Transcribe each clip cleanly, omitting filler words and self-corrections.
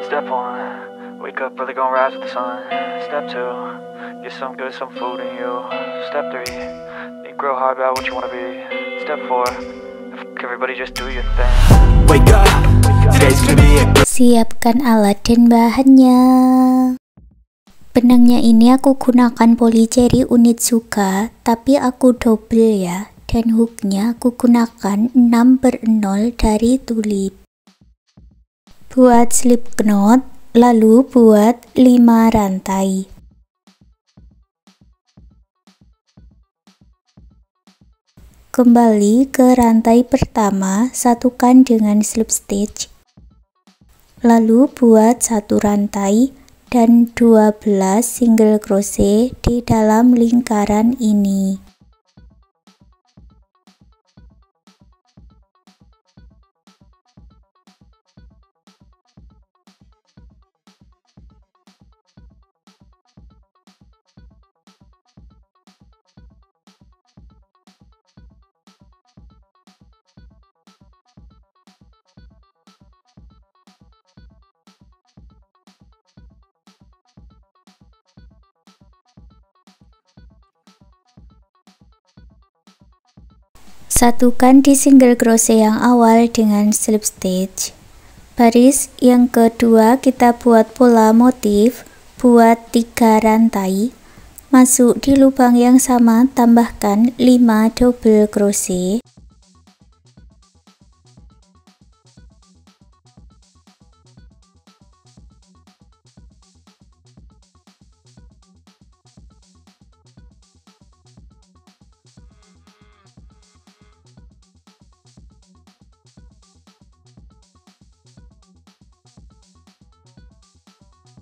Step 1, wake up early, gonna rise with the sun. Step 2, get some good, some food in you. Step 3, think real hard about what you wanna be. Step 4, everybody just do your thing. Wake up, today's gonna be a good. Siapkan alat dan bahannya. Benangnya ini aku gunakan Polycherry Onitsuka, tapi aku double ya. Dan hooknya aku gunakan 6/0 dari tulip. Buat slip knot, lalu buat 5 rantai. Kembali ke rantai pertama, satukan dengan slip stitch. Lalu buat 1 rantai dan 12 single crochet di dalam lingkaran ini. Satukan di single crochet yang awal dengan slip stitch. Baris yang kedua kita buat pola motif, buat 3 rantai, masuk di lubang yang sama, tambahkan 5 double crochet.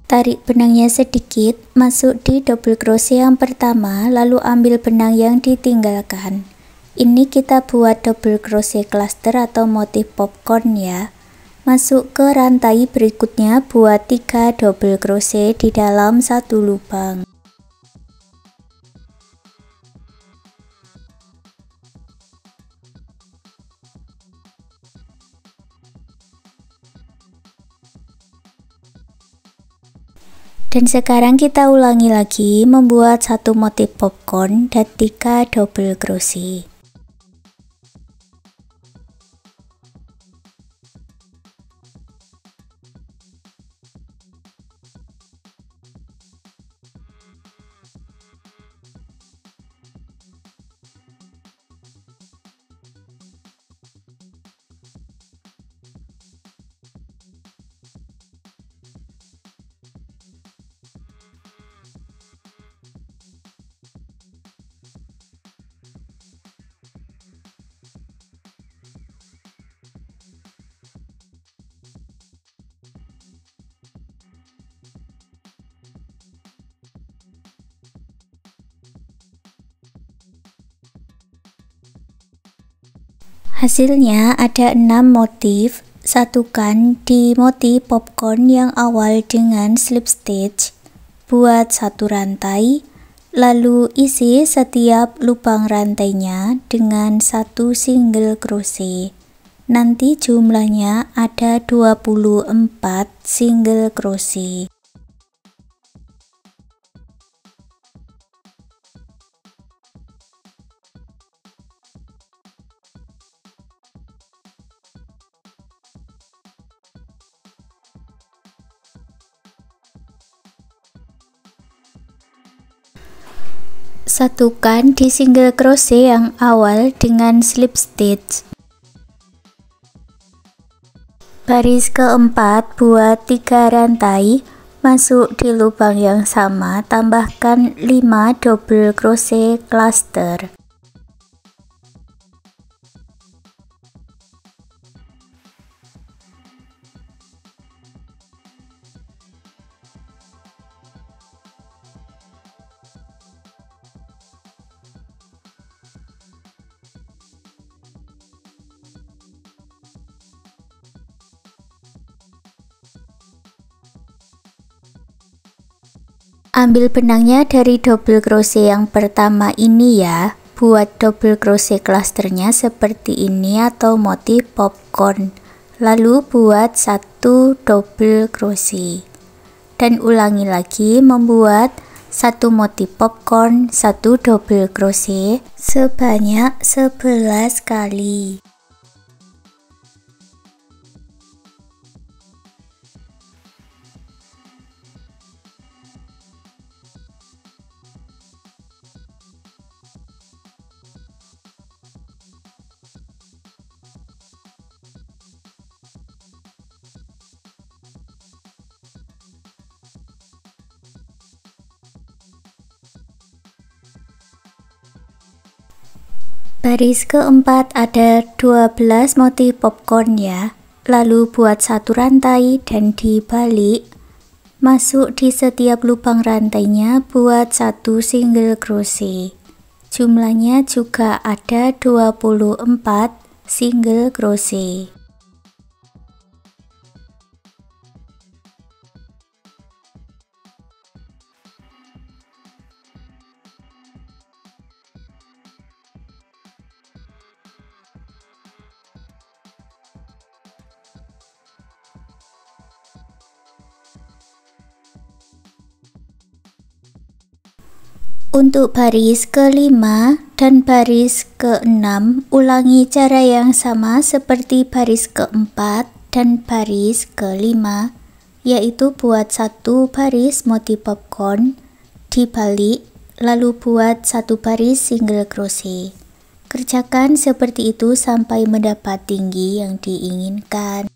Tarik benangnya sedikit, masuk di double crochet yang pertama, lalu ambil benang yang ditinggalkan. Ini kita buat double crochet cluster atau motif popcorn ya. Masuk ke rantai berikutnya, buat 3 double crochet di dalam satu lubang. Dan sekarang kita ulangi lagi membuat satu motif popcorn dan 3 double crochet. Hasilnya ada 6 motif, satukan di motif popcorn yang awal dengan slip stitch, buat 1 rantai, lalu isi setiap lubang rantainya dengan 1 single crochet. Nanti jumlahnya ada 24 single crochet. Satukan di single crochet yang awal dengan slip stitch. Baris keempat buat 3 rantai, masuk di lubang yang sama, tambahkan 5 double crochet cluster. Ambil benangnya dari double crochet yang pertama ini ya. Buat double crochet clusternya seperti ini atau motif popcorn. lalu buat 1 double crochet dan ulangi lagi membuat 1 motif popcorn 1 double crochet sebanyak 11 kali. Baris keempat ada 12 motif popcorn ya, lalu buat 1 rantai dan dibalik, masuk di setiap lubang rantainya buat 1 single crochet, jumlahnya juga ada 24 single crochet. Untuk baris kelima dan baris keenam, ulangi cara yang sama seperti baris keempat dan baris kelima, yaitu buat 1 baris motif popcorn, dibalik, lalu buat 1 baris single crochet. Kerjakan seperti itu sampai mendapat tinggi yang diinginkan.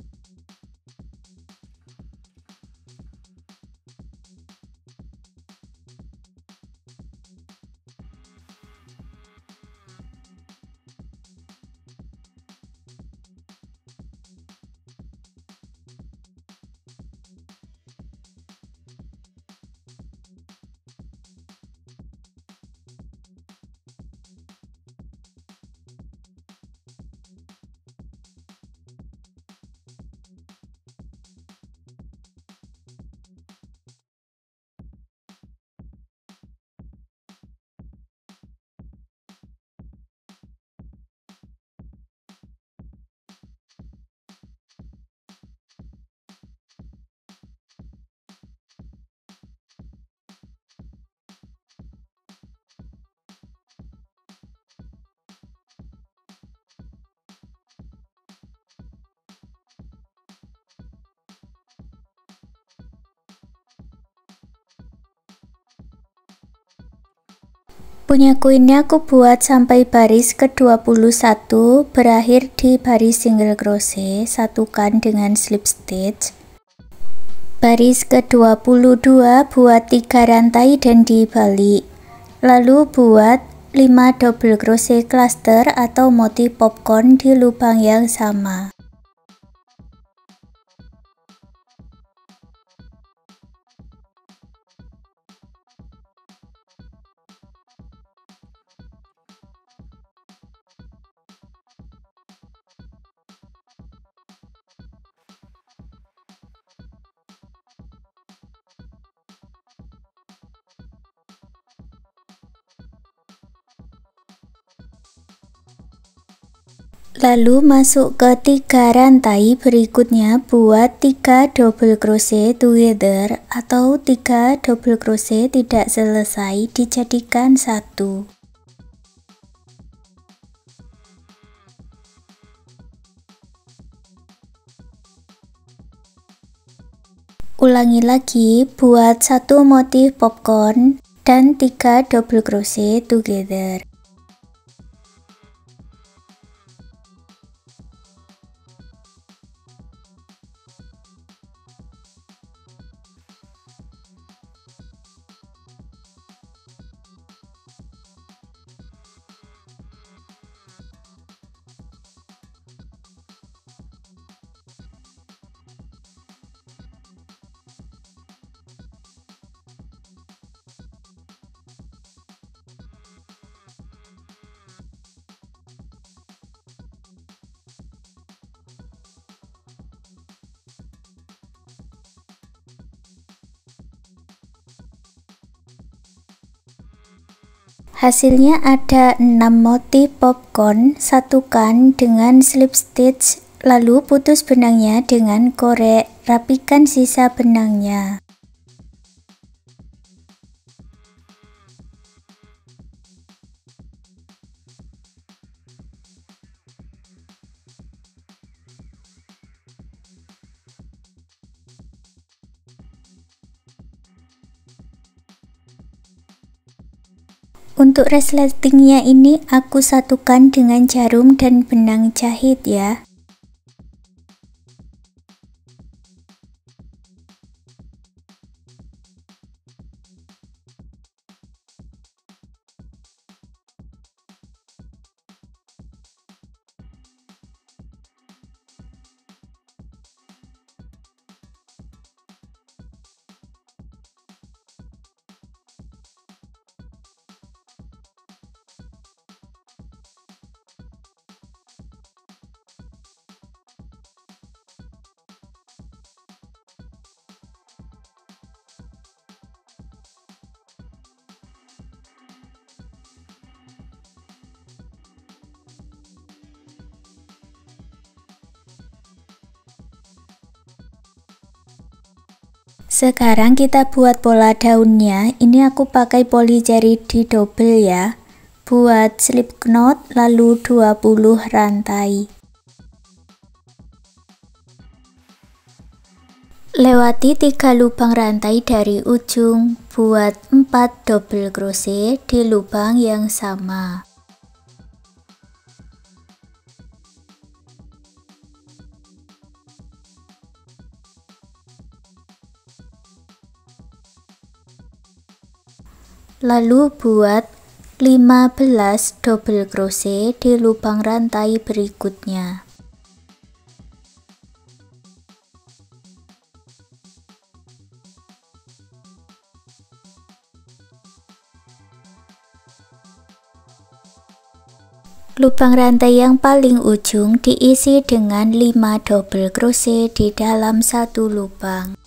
Punya koinnya aku buat sampai baris ke-21, berakhir di baris single crochet, satukan dengan slip stitch. Baris ke-22 buat 3 rantai dan dibalik, lalu buat 5 double crochet cluster atau motif popcorn di lubang yang sama. Lalu masuk ke 3 rantai berikutnya buat 3 double crochet together atau 3 double crochet tidak selesai dijadikan 1. Ulangi lagi buat 1 motif popcorn dan 3 double crochet together. Hasilnya ada 6 motif popcorn, satukan dengan slip stitch Lalu putus benangnya dengan korek, rapikan sisa benangnya. Untuk resletingnya ini aku satukan dengan jarum dan benang jahit ya. Sekarang kita buat pola daunnya. Ini aku pakai poli jari di double ya. Buat slip knot lalu 20 rantai. Lewati 3 lubang rantai dari ujung, buat 4 double crochet di lubang yang sama. Lalu buat 15 double crochet di lubang rantai berikutnya. Lubang rantai yang paling ujung diisi dengan 5 double crochet di dalam satu lubang.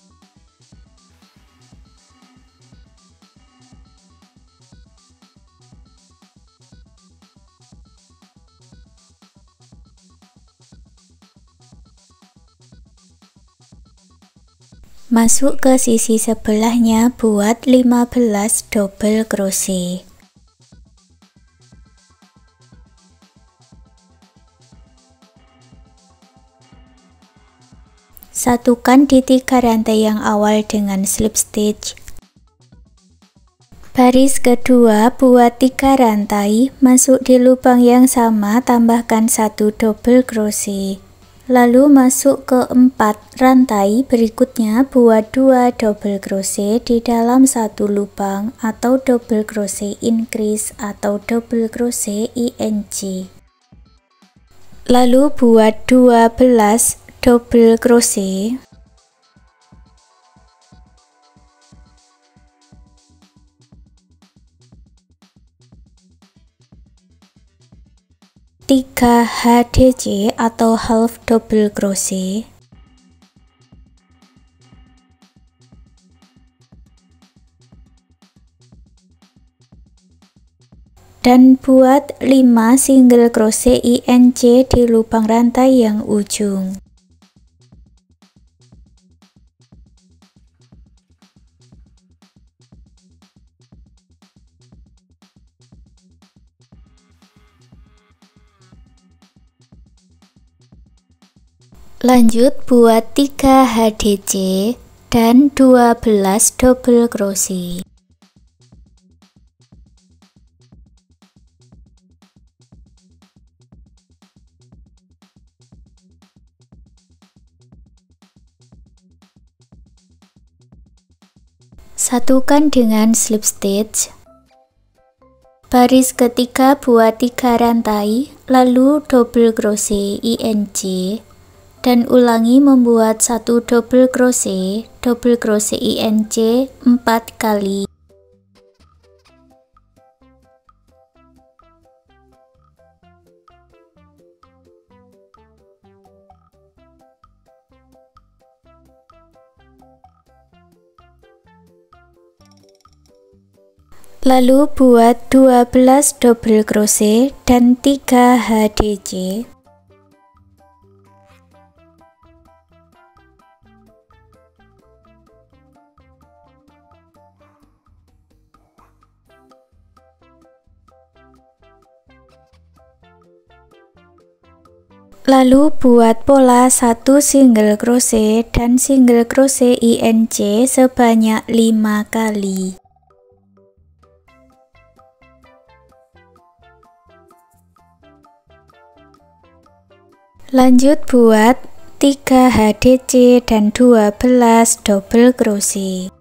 Masuk ke sisi sebelahnya buat 15 double crochet. Satukan di 3 rantai yang awal dengan slip stitch. Baris kedua buat 3 rantai, masuk di lubang yang sama, tambahkan 1 double crochet. Lalu masuk ke 4 rantai berikutnya, buat 2 double crochet di dalam satu lubang atau double crochet increase atau double crochet ing. Lalu buat 12 double crochet. Tiga HDC atau half double crochet. Dan buat 5 single crochet ing di lubang rantai yang ujung. Lanjut buat 3 HDC dan 12 double crochet. Satukan dengan slip stitch. Baris ketiga buat 3 rantai, lalu double crochet ing. Dan ulangi membuat 1 double crochet ing 4 kali. Lalu buat 12 double crochet dan 3 HDC. Lalu buat pola 1 single crochet dan single crochet INC sebanyak 5 kali. Lanjut buat 3 HDC dan 12 double crochet.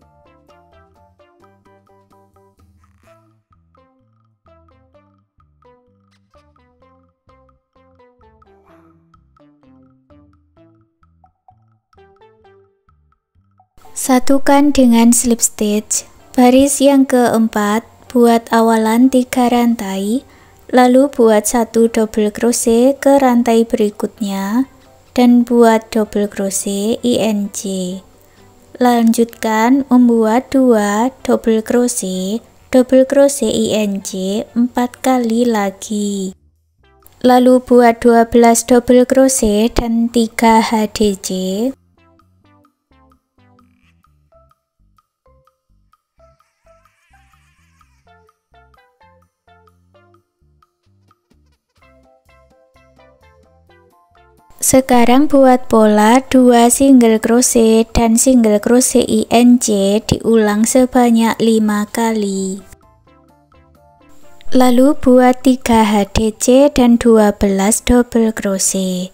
Satukan dengan slip stitch. Baris yang keempat, buat awalan 3 rantai, lalu buat 1 double crochet ke rantai berikutnya dan buat double crochet INC. Lanjutkan membuat 2 double crochet INC 4 kali lagi. Lalu buat 12 double crochet dan 3 HDC. Sekarang buat pola 2 single crochet dan single crochet INC diulang sebanyak 5 kali. Lalu buat 3 HDC dan 12 double crochet.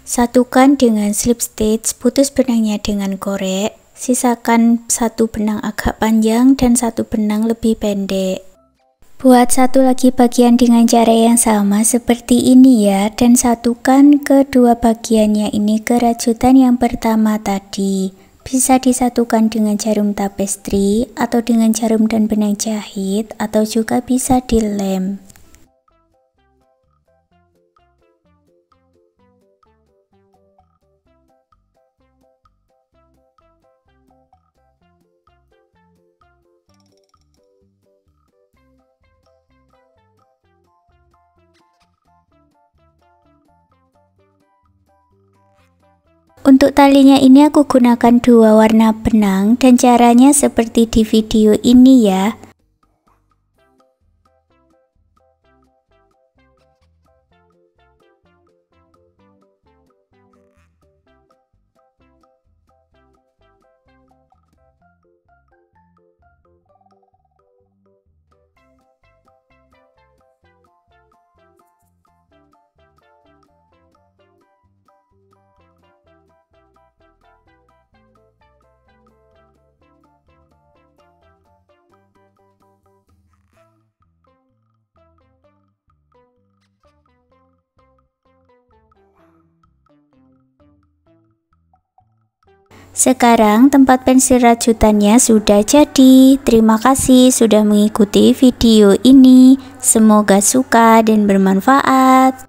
Satukan dengan slip stitch, putus benangnya dengan korek, sisakan 1 benang agak panjang dan 1 benang lebih pendek. Buat satu lagi bagian dengan cara yang sama seperti ini ya, dan satukan kedua bagiannya ini ke rajutan yang pertama tadi. Bisa disatukan dengan jarum tapestri atau dengan jarum dan benang jahit, atau juga bisa dilem. Untuk talinya ini aku gunakan 2 warna benang dan caranya seperti di video ini ya. Sekarang tempat pensil rajutannya sudah jadi. Terima kasih sudah mengikuti video ini. Semoga suka dan bermanfaat.